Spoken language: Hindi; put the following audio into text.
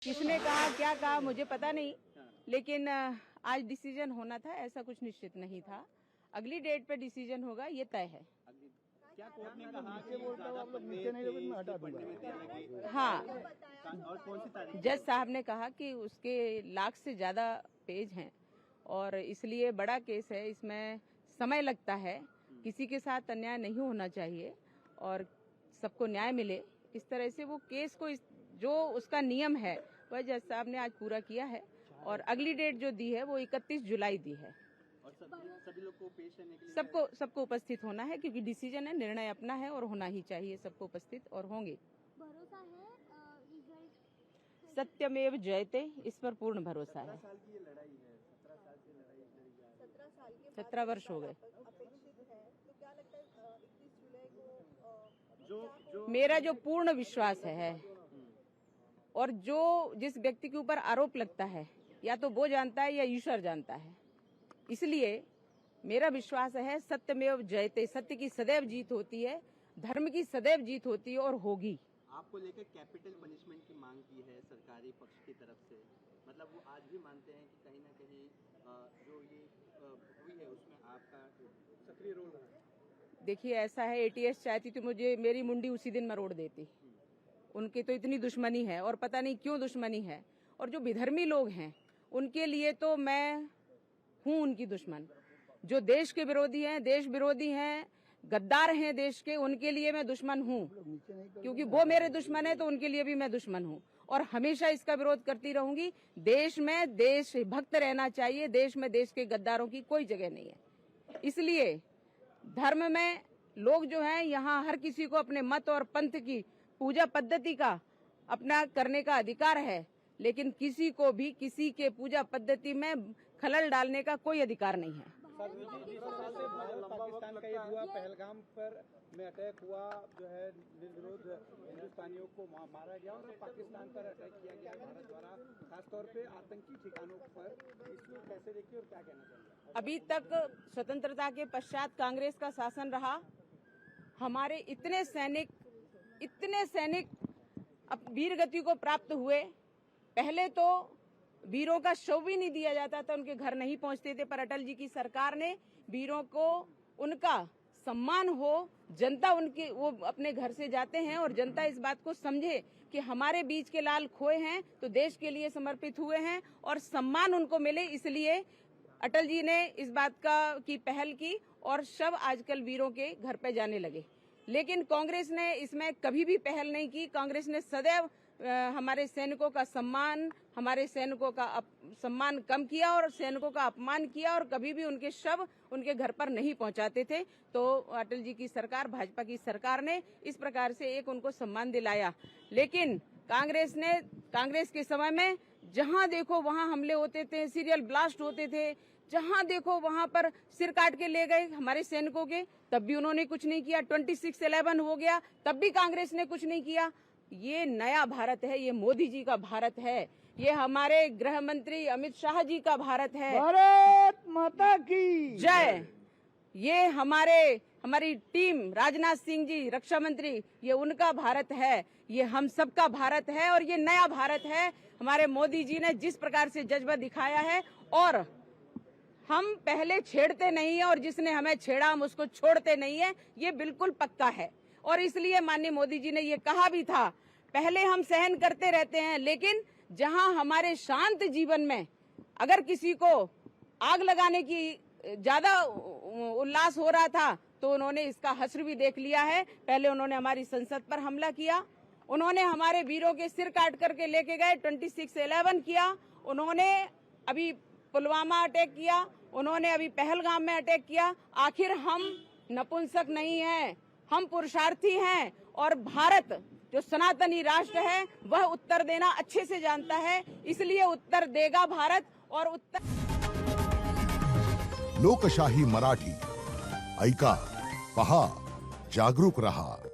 किसने कहा क्या कहा मुझे पता नहीं, लेकिन आज डिसीजन होना था, ऐसा कुछ निश्चित नहीं था। अगली डेट पे डिसीजन होगा, ये तय है। क्या कोर्ट ने कहा कि आप लोग नीचे नहीं रहोगे, मैं हटा दूंगा? हाँ, और कौन सी तारीख? जज साहब ने कहा कि उसके लाख से ज्यादा पेज हैं और इसलिए बड़ा केस है, इसमें समय लगता है। किसी के साथ अन्याय नहीं होना चाहिए और सबको न्याय मिले, इस तरह से वो केस को जो उसका नियम है वह जज साहब ने आज पूरा किया है और अगली डेट जो दी है वो 31 जुलाई दी है। और सभी लोग को पेश करने के लिए सबको उपस्थित होना है, क्योंकि डिसीजन है, निर्णय अपना है और होना ही चाहिए। सबको उपस्थित और होंगे। भरोसा है रिजल्ट सत्यमेव जयते, इस पर पूर्ण भरोसा है। 17 साल की ये लड़ाई है, 17 साल से लड़ाई लड़ी जा रही है। 17 साल के 17 वर्ष हो गए। अपेक्षित है, तो क्या लगता है 31 जुलाई को जो मेरा जो पूर्ण विश्वास है और जो जिस व्यक्ति के ऊपर आरोप लगता है, या तो वो जानता है या ईश्वर जानता है, इसलिए मेरा विश्वास है सत्यमेव जयते, सत्य की सदैव जीत होती है, धर्म की सदैव जीत होती है और होगी। आपको लेकर कैपिटल पनिशमेंट की मांग की है सरकारी पक्ष की तरफ से, मतलब वो आज भी मानते हैं कि कहीं ना कहीं जो ये हुई है उसमें आपका सक्रिय रोल है। देखिए ऐसा है, एटीएस चाहती तो मुझे मेरी मुंडी उसी दिन मरोड़ देती। उनकी तो इतनी दुश्मनी है और पता नहीं क्यों दुश्मनी है, और जो विधर्मी लोग हैं उनके लिए तो मैं हूं उनकी दुश्मन। जो देश के विरोधी हैं, देश विरोधी हैं, गद्दार हैं देश के, उनके लिए मैं दुश्मन हूं, क्योंकि वो मेरे दुश्मन है तो उनके लिए भी मैं दुश्मन हूं और हमेशा इसका विरोध करती रहूंगी। देश में देशभक्त रहना चाहिए, देश में देश के गद्दारों की कोई जगह नहीं है। इसलिए धर्म में लोग जो हैं, यहाँ हर किसी को अपने मत और पंथ की पूजा पद्धति का अपना करने का अधिकार है, लेकिन किसी को भी किसी के पूजा पद्धति में खलल डालने का कोई अधिकार नहीं है। पाकिस्तान का ये हुआ, पहलगाम पर में अटैक हुआ, जो है निर्विरोध हिंदुस्तानियों को मारा गया और पाकिस्तान पर अटैक किया गया भारत द्वारा, खासतौर पे आतंकी ठिकानों पर। इसको कैसे देखिए और क्या कहना चाहिए? अभी तक स्वतंत्रता के पश्चात कांग्रेस का शासन रहा, हमारे इतने सैनिक अब वीर गति को प्राप्त हुए। पहले तो वीरों का शव भी नहीं दिया जाता था, उनके घर नहीं पहुंचते थे, पर अटल जी की सरकार ने वीरों को उनका सम्मान हो, जनता उनके वो अपने घर से जाते हैं और जनता इस बात को समझे कि हमारे बीच के लाल खोए हैं तो देश के लिए समर्पित हुए हैं और सम्मान उनको मिले, इसलिए अटल जी ने इस बात की पहल की और शव आजकल वीरों के घर पे जाने लगे। लेकिन कांग्रेस ने इसमें कभी भी पहल नहीं की। कांग्रेस ने सदैव हमारे सैनिकों का सम्मान, हमारे सैनिकों का सम्मान कम किया और सैनिकों का अपमान किया और कभी भी उनके शव उनके घर पर नहीं पहुंचाते थे। तो अटल जी की सरकार, भाजपा की सरकार ने इस प्रकार से एक उनको सम्मान दिलाया। लेकिन कांग्रेस के समय में जहां देखो वहां हमले होते थे, सीरियल ब्लास्ट होते थे, जहां देखो वहां पर सिर काट के ले गए हमारे सैनिकों के, तब भी उन्होंने कुछ नहीं किया। 26/11 हो गया, तब भी कांग्रेस ने कुछ नहीं किया। ये नया भारत है, ये मोदी जी का भारत है, ये हमारे गृह मंत्री अमित शाह जी का भारत है। भारत माता की जय। ये हमारी टीम, राजनाथ सिंह जी रक्षा मंत्री, ये उनका भारत है, ये हम सबका भारत है और ये नया भारत है। हमारे मोदी जी ने जिस प्रकार से जज्बा दिखाया है, और हम पहले छेड़ते नहीं है और जिसने हमें छेड़ा हम उसको छोड़ते नहीं है, ये बिल्कुल पक्का है। और इसलिए माननीय मोदी जी ने ये कहा भी था, पहले हम सहन करते रहते हैं, लेकिन जहां हमारे शांत जीवन में अगर किसी को आग लगाने की ज्यादा उल्लास हो रहा था तो उन्होंने इसका हश्र भी देख लिया है। पहले उन्होंने हमारी संसद पर हमला किया, उन्होंने हमारे वीरों के सिर काट करके लेके गए, 26/11 किया, उन्होंने अभी पुलवामा अटैक किया, उन्होंने अभी पहलगाम में अटैक किया। आखिर हम नपुंसक नहीं हैं, हम पुरुषार्थी हैं और भारत जो सनातनी राष्ट्र है वह उत्तर देना अच्छे से जानता है, इसलिए उत्तर देगा भारत। और उत्तर लोकशाही मराठी ऐका, पहा, जागरूक रहा।